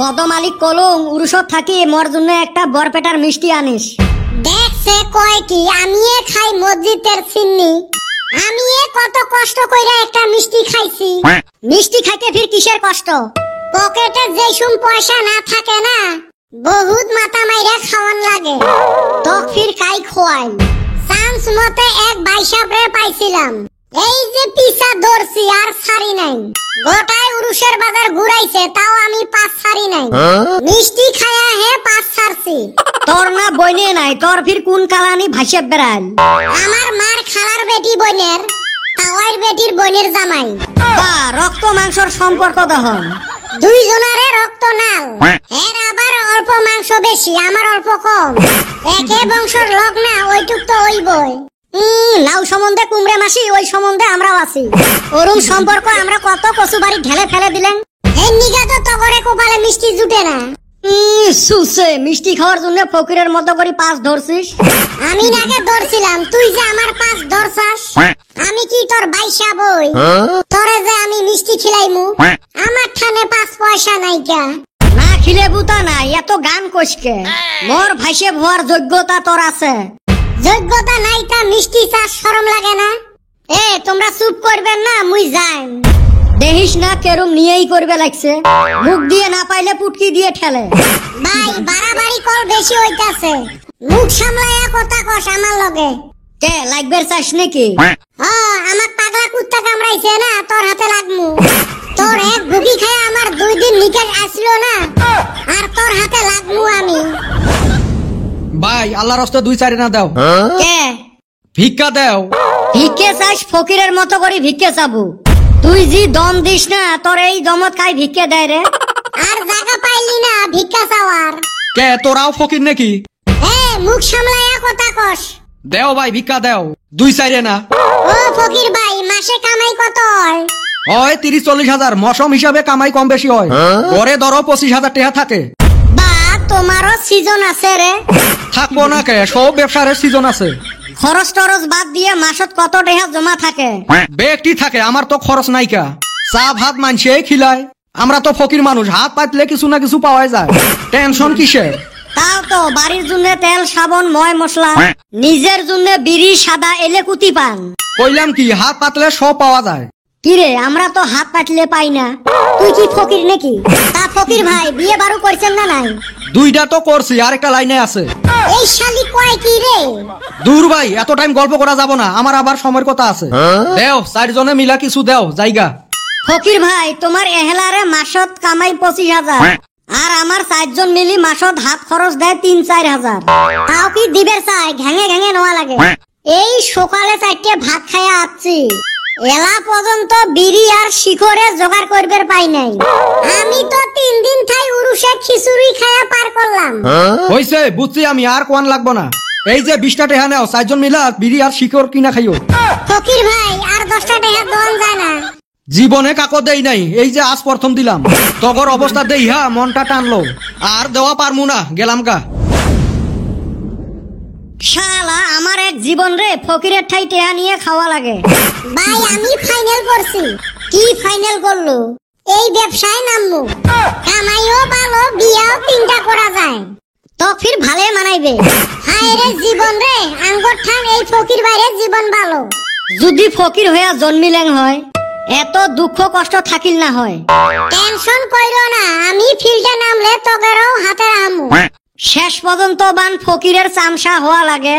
কদম আলী কলং উরুষত থাকি মোর জন্য একটা বরপেটার মিষ্টি আনিস। দেখছে কয় কি আমি খাই মসজিদের চিন্নি, আমি কত কষ্ট কইরা একটা মিষ্টি খাইছি। মিষ্টি খাইতে ফির কিসের কষ্ট? পকেটে যেসুম পয়সা না থাকে না, বহুত মাথা মাইরা খাওয়ান লাগে। তো ফির কাই খোয়াই? চান্স মতে এক বাইসাবরে পাইছিলাম, এই যে পিছা ধরছি আর ছাড়ি নাই। গোটায় উরুষের বাজার ঘুরাইছে, তাও আমি পাঁচ ছাড়ি নাই। মিষ্টি খায়া হে পাঁচ ছাড়ছি। তোর না বইনে নাই, তোর ফির কোন কালানি ভাইসে বেড়াল? আমার মার খালার বেটি বোনের, তাওয়ার বেটির বোনের জামাই। বা রক্ত মাংসর সম্পর্ক দহন। দুইজনারে রক্ত নাল, এর আবার অল্প মাংস বেশি, আমার অল্প কম। একে বংশর লোক না, ওইটুক তো ওইবই। নাও সম্বন্ধে কুমড়ে মাসি, ওই সম্বন্ধে আমরাও আছি। ওরম সম্পর্ক আমরা কত কচু বাড়ি ঢেলে ফেলে দিলেন। এই নিগা তো তগরে কপালে মিষ্টি জুটে না। সুসে মিষ্টি খাওয়ার জন্য ফকিরের মতো করে পাঁচ ধরছিস। আমি নাকে ধরছিলাম, তুই যে আমার পাঁচ ধরছাস। আমি কি তোর বাইসা বই? তোরে যে আমি মিষ্টি খিলাইমু, আমার ঠানে পাঁচ পয়সা নাইকা। না খিলে বুতা নাই, এত গান কষকে। মোর ভাইসে ভোয়ার যোগ্যতা তোর আছে। যোগ্যতা নাই তা মিষ্টি চাষ শরম লাগে না? তোমরা চুপ করবেন না, মুই যাই। দেখিস না কেরম নিয়েই করবে লাগছে, মুখ দিয়ে না পাইলে পুটকি দিয়ে ঠেলে। ভাই বাড়াবাড়ি কল বেশি হইতাছে, মুখ সামলাইয়া কথা কস আমার লগে। কে লাগবে চাস নাকি? আমার পাগলা কুত্তা কামড়াইছে না, তোর হাতে লাগমু। তোর এক ভুগি খায় আমার 2 দিন নিকেট আসলো না, আর তোর হাতে লাগমু আমি। ভাই আল্লাহর রাস্তা 2-4 না দাও। কে ভিক্ষা দাও। ভিক্ষে চাস? ফকিরের মতো করে ভিক্ষে চাবো? তুই জি দম দিস না, তোর এই দমত খাই ভিক্ষে দেয় রে। আর জায়গা পাইলি না ভিক্ষা চাওয়ার? কে তোরাও ফকির নাকি? মুখ সামলাইয়া কথা কস। দেও ভাই ভিক্ষা দেও, 2-4 না। ও ফকির ভাই, মাসে কামাই কত হয়? হয় 30-40 হাজার, মশম হিসাবে কামাই কম বেশি হয়। ঘরে ধরো 25,000 টাকা থাকে। বা তোমারও সিজন আছে রে। থাকবো না কে, সব ব্যবসার সিজন আছে। খরচ টরচ বাদ দিয়ে মাসত কত টাকা জমা থাকে? ব্যক্তি থাকে, আমার তো খরচ নাইকা। চা ভাত মানছে খিলায়, আমরা তো ফকির মানুষ, হাত পাতলে কিছু না কিছু পাওয়া যায়। টেনশন কিসের? তাও তো বাড়ির জন্য তেল সাবন ময় মশলা, নিজের জন্য বিড়ি সাদা এলেকুতি পান। কইলাম কি, হাত পাতলে সব পাওয়া যায়। কিরে আমরা তো হাত পাতলে পাই না, তুই কি ফকির নাকি? তা ফকির ভাই বিয়ে বারো করছেন না নাই? 2টা তো করছি, আরেকটা লাইনে আছে। এই শালি কয় কি রে? দূর ভাই, এত টাইম গল্প করা যাব না, আমার আবার সময়ের কথা আছে। দেও 4 জনে মিলা কিছু দেও জায়গা। ফকির ভাই তোমার এহেলারে মাসত কামাই 25,000, আর আমার 4 জন মিলি মাসত হাত খরচ দেয় 3-4 হাজার। তাও কি দিবের চাই? ঘ্যাঙে ঘ্যাঙে নেওয়া লাগে। এই সকালে 4টে ভাত খাইয়া আসছি, এলা পর্যন্ত বিড়ি আর শিখরে জোগাড় করবার পাই নাই। আমি তো 3 দিন থাই উরুষে খিচুড়ি খায়া পার করলাম। হইছে বুঝছি আমি, আর কোয়ান লাগবো না। এই যে 20টা টাকা নাও, 4 জন মিলা বিড়ি আর শিকড় কিনা খাইও। ফকির ভাই আর 10টা টাকা দন যায় না। জীবনে কাকো দেই নাই, এই যে আজ প্রথম দিলাম। তগর অবস্থা দেই হা মনটা টানলো, আর দেওয়া পারমু না, গেলাম গা। শালা আমার এক জীবন রে, ফকিরের ঠাই টেহা নিয়ে খাওয়া লাগে। ভাই আমি ফাইনাল করছি। কি ফাইনাল করলো? এই ব্যবসায় নামবো, কামাইও ভালো, বিয়াও 3টা করা যায়। তো ফির ভালে মানাইবে। হায় রে জীবন রে, আঙ্গর ঠান এই ফকির বাইরে জীবন ভালো। যদি ফকির হইয়া জন্মিলেন হয়, এত দুঃখ কষ্ট থাকিল না হয়। টেনশন কইরো না, আমি ফিল্ডে নামলে তোগেরও হাতে রামু। শেষ পর্যন্ত বান ফকিরের চামচা হওয়া লাগে।